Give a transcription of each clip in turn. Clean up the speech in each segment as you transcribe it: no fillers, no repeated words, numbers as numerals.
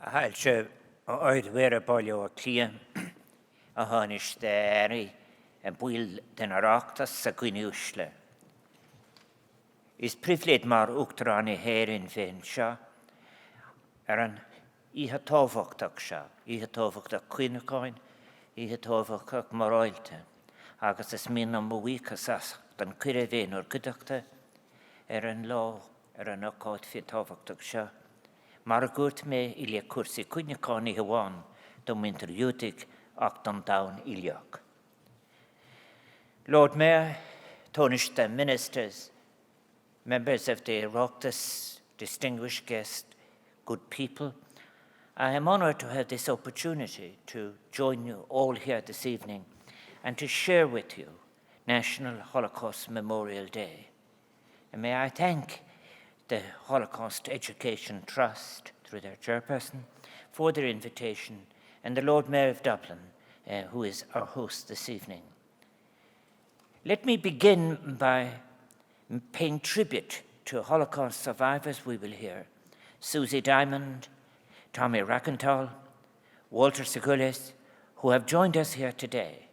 Hailse oed weer bolio clean a hanish deri en buil den arachtas sa gwiniwsle. Is prifled mar uachtarani herin fin sha an ihe tofachtach sha, ihe tofachtach cuinacoin, ihe tofachtach maroilte. Agus is min am mwikas as dan cyrre fein o'r gydachta an law an accord fi tofachtach sha. Mar gwrt me ilia cursi cuinacani hawan dom interjudig ac dan down iliog. Lord Mayor, Tonish the ministers, members of the Oireachtas, distinguished guests, good people, I am honoured to have this opportunity to join you all here this evening and to share with you National Holocaust Memorial Day. And may I thank the Holocaust Education Trust, through their chairperson, for their invitation, and the Lord Mayor of Dublin, who is our host this evening. Let me begin by paying tribute to Holocaust survivors we will hear: Susie Diamond, Tommy Rakenthal, Walter Segules, who have joined us here today,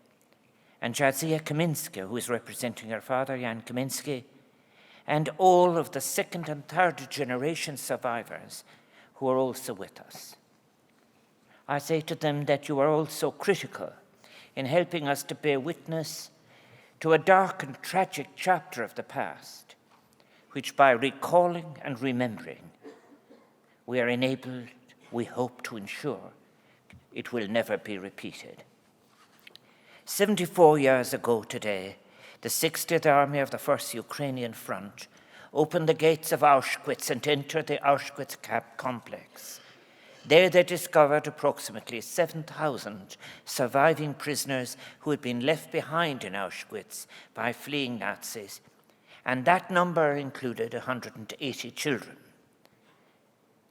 and Jadzia Kaminska, who is representing her father, Jan Kaminski, and all of the second and third generation survivors who are also with us. I say to them that you are all so critical in helping us to bear witness to a dark and tragic chapter of the past, which by recalling and remembering, we are enabled, we hope, to ensure it will never be repeated. 74 years ago today, the 60th Army of the First Ukrainian Front opened the gates of Auschwitz and entered the Auschwitz camp complex. There they discovered approximately 7,000 surviving prisoners who had been left behind in Auschwitz by fleeing Nazis, and that number included 180 children.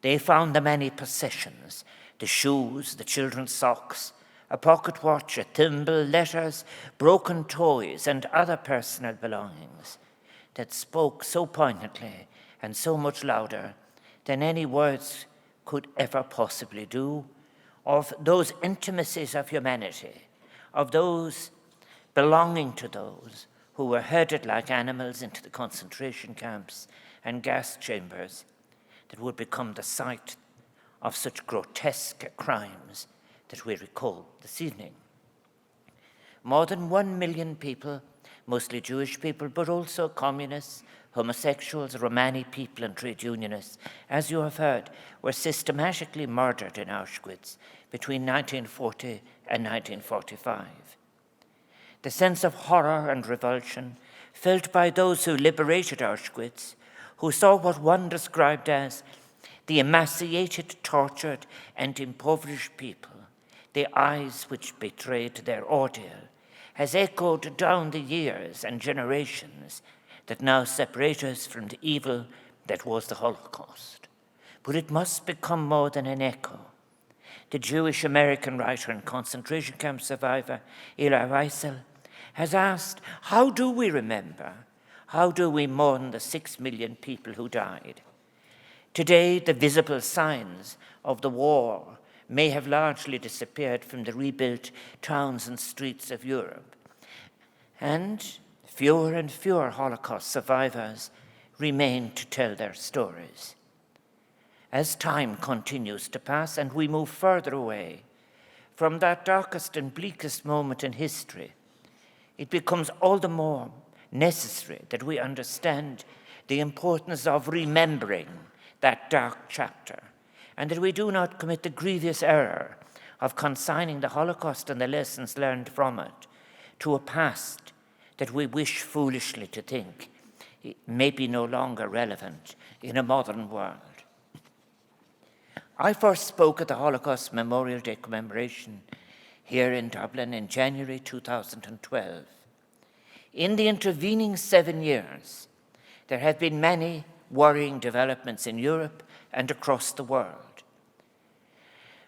They found the many possessions: the shoes, the children's socks, a pocket watch, a thimble, letters, broken toys, and other personal belongings that spoke so poignantly and so much louder than any words could ever possibly do, of those intimacies of humanity, of those belonging to those who were herded like animals into the concentration camps and gas chambers that would become the site of such grotesque crimes that we recall this evening. More than 1 million people, mostly Jewish people, but also communists, homosexuals, Romani people, and trade unionists, as you have heard, were systematically murdered in Auschwitz between 1940 and 1945. The sense of horror and revulsion felt by those who liberated Auschwitz, who saw what one described as the emaciated, tortured, and impoverished people, the eyes which betrayed their ordeal, has echoed down the years and generations that now separate us from the evil that was the Holocaust. But it must become more than an echo. The Jewish American writer and concentration camp survivor, Elie Wiesel, has asked, how do we remember? How do we mourn the 6 million people who died? Today, the visible signs of the war may have largely disappeared from the rebuilt towns and streets of Europe, and fewer Holocaust survivors remain to tell their stories. As time continues to pass and we move further away from that darkest and bleakest moment in history, it becomes all the more necessary that we understand the importance of remembering that dark chapter, and that we do not commit the grievous error of consigning the Holocaust and the lessons learned from it to a past that we wish foolishly to think may be no longer relevant in a modern world. I first spoke at the Holocaust Memorial Day commemoration here in Dublin in January 2012. In the intervening 7 years, there have been many worrying developments in Europe and across the world.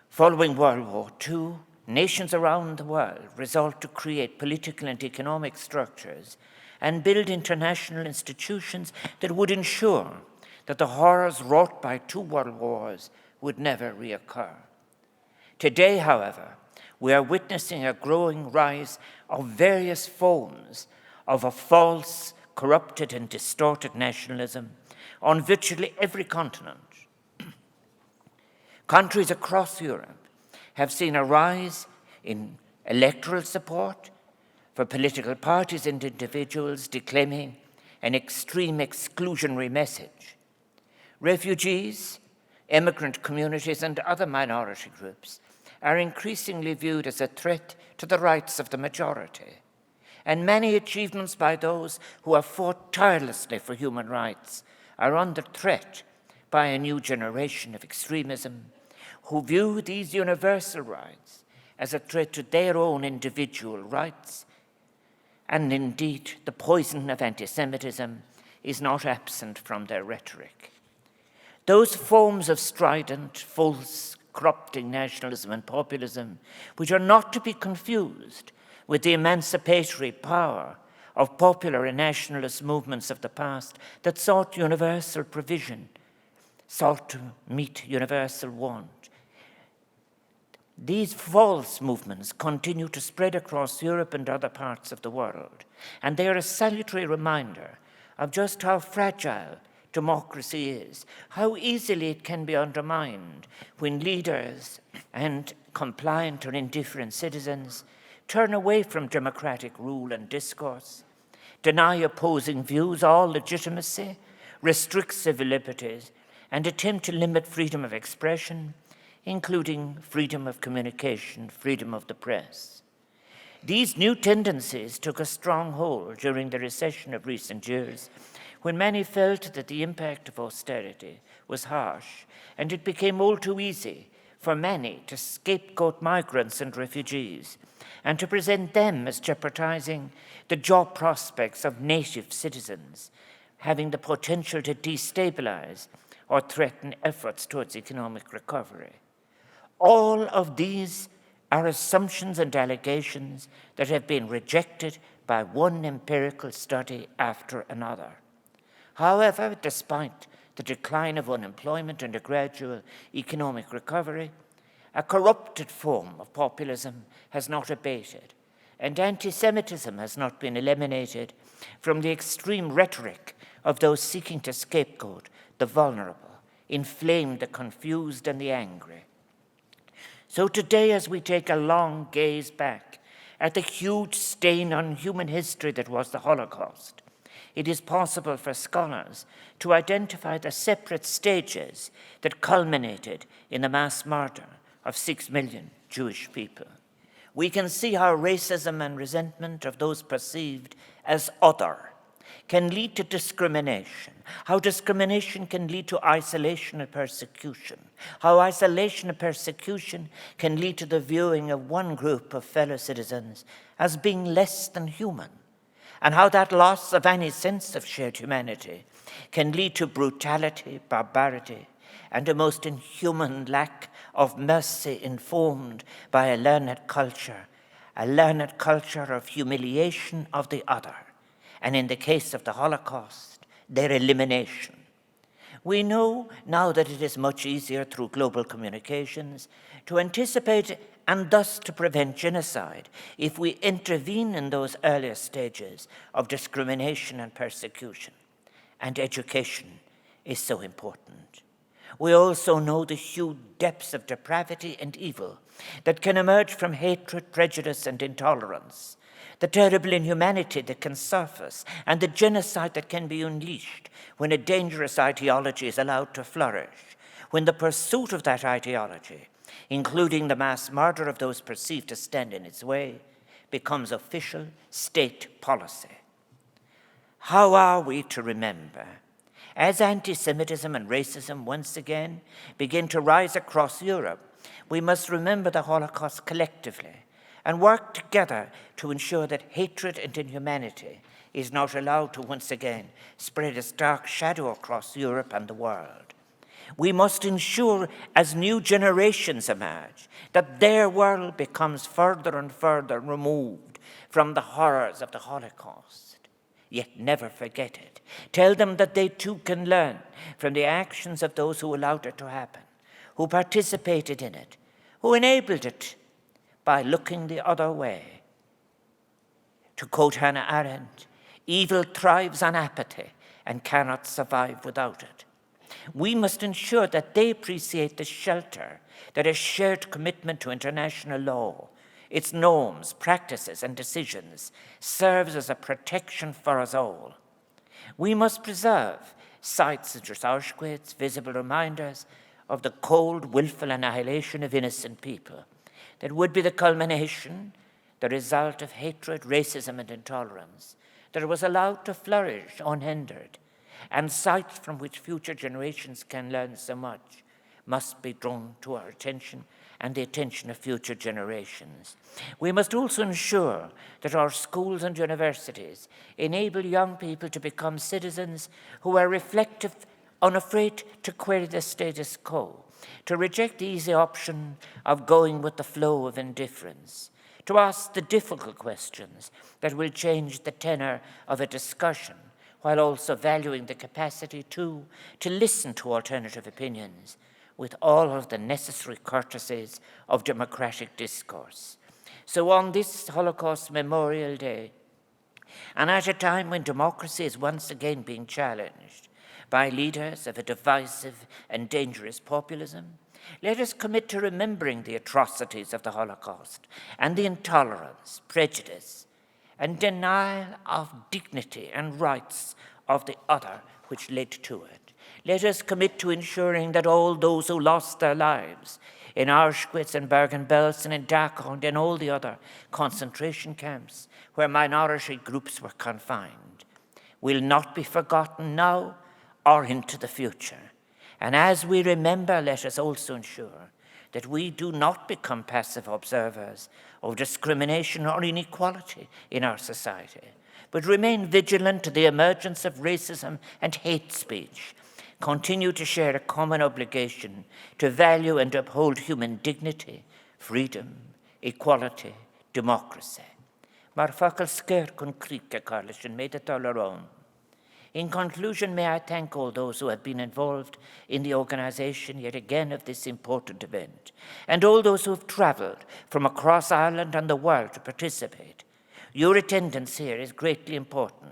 Following World War II, nations around the world resolved to create political and economic structures and build international institutions that would ensure that the horrors wrought by 2 world wars would never reoccur. Today, however, we are witnessing a growing rise of various forms of a false, corrupted and distorted nationalism on virtually every continent. Countries across Europe have seen a rise in electoral support for political parties and individuals declaiming an extreme exclusionary message. Refugees, immigrant communities, and other minority groups are increasingly viewed as a threat to the rights of the majority. And many achievements by those who have fought tirelessly for human rights are under threat by a new generation of extremism who view these universal rights as a threat to their own individual rights. And indeed, the poison of anti-Semitism is not absent from their rhetoric. Those forms of strident, false, corrupting nationalism and populism, which are not to be confused with the emancipatory power of popular and nationalist movements of the past that sought universal provision, sought to meet universal want. These false movements continue to spread across Europe and other parts of the world, and they are a salutary reminder of just how fragile democracy is, how easily it can be undermined when leaders and compliant or indifferent citizens turn away from democratic rule and discourse, deny opposing views all legitimacy, restrict civil liberties, and attempt to limit freedom of expression, including freedom of communication, freedom of the press. These new tendencies took a strong hold during the recession of recent years, when many felt that the impact of austerity was harsh, and it became all too easy for many to scapegoat migrants and refugees, and to present them as jeopardizing the job prospects of native citizens, having the potential to destabilize or threaten efforts towards economic recovery. All of these are assumptions and allegations that have been rejected by one empirical study after another. However, despite the decline of unemployment and a gradual economic recovery, a corrupted form of populism has not abated, and anti-Semitism has not been eliminated from the extreme rhetoric of those seeking to scapegoat the vulnerable, inflame the confused and the angry. So today, as we take a long gaze back at the huge stain on human history that was the Holocaust, it is possible for scholars to identify the separate stages that culminated in the mass murder of 6 million Jewish people. We can see how racism and resentment of those perceived as other can lead to discrimination, how discrimination can lead to isolation and persecution, how isolation and persecution can lead to the viewing of one group of fellow citizens as being less than human, and how that loss of any sense of shared humanity can lead to brutality, barbarity, and a most inhuman lack of mercy informed by a learned culture of humiliation of the other, and in the case of the Holocaust, their elimination. We know now that it is much easier through global communications to anticipate and thus to prevent genocide if we intervene in those earlier stages of discrimination and persecution. And education is so important. We also know the huge depths of depravity and evil that can emerge from hatred, prejudice, and intolerance, the terrible inhumanity that can surface, and the genocide that can be unleashed when a dangerous ideology is allowed to flourish, when the pursuit of that ideology, including the mass murder of those perceived to stand in its way, becomes official state policy. How are we to remember? As anti-Semitism and racism once again begin to rise across Europe, we must remember the Holocaust collectively and work together to ensure that hatred and inhumanity is not allowed to once again spread its dark shadow across Europe and the world. We must ensure, as new generations emerge, that their world becomes further and further removed from the horrors of the Holocaust. yet never forget it. Tell them that they too can learn from the actions of those who allowed it to happen, who participated in it, who enabled it by looking the other way. To quote Hannah Arendt, evil thrives on apathy and cannot survive without it. We must ensure that they appreciate the shelter that a shared commitment to international law, its norms, practices, and decisions serves as a protection for us all. We must preserve sites such as Auschwitz, visible reminders of the cold, willful annihilation of innocent people that would be the culmination, the result of hatred, racism, and intolerance, that was allowed to flourish unhindered, and sites from which future generations can learn so much must be drawn to our attention and the attention of future generations. We must also ensure that our schools and universities enable young people to become citizens who are reflective, unafraid to query the status quo, to reject the easy option of going with the flow of indifference, to ask the difficult questions that will change the tenor of a discussion, while also valuing the capacity to listen to alternative opinions with all of the necessary courtesies of democratic discourse. So on this Holocaust Memorial Day, and at a time when democracy is once again being challenged by leaders of a divisive and dangerous populism, let us commit to remembering the atrocities of the Holocaust and the intolerance, prejudice, and denial of dignity and rights of the other which led to it. Let us commit to ensuring that all those who lost their lives in Auschwitz and Bergen-Belsen and Dachau and in all the other concentration camps where minority groups were confined will not be forgotten now or into the future. And as we remember, let us also ensure that we do not become passive observers of discrimination or inequality in our society, but remain vigilant to the emergence of racism and hate speech, continue to share a common obligation to value and uphold human dignity, freedom, equality, democracy. Mar fakal sker kun krike Carlishin made it all around. In conclusion, may I thank all those who have been involved in the organization yet again of this important event, and all those who have traveled from across Ireland and the world to participate. Your attendance here is greatly important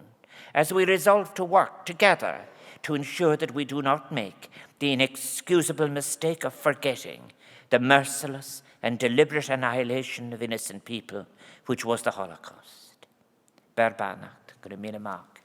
as we resolve to work together to ensure that we do not make the inexcusable mistake of forgetting the merciless and deliberate annihilation of innocent people, which was the Holocaust. Berbanach, Grimina Mark.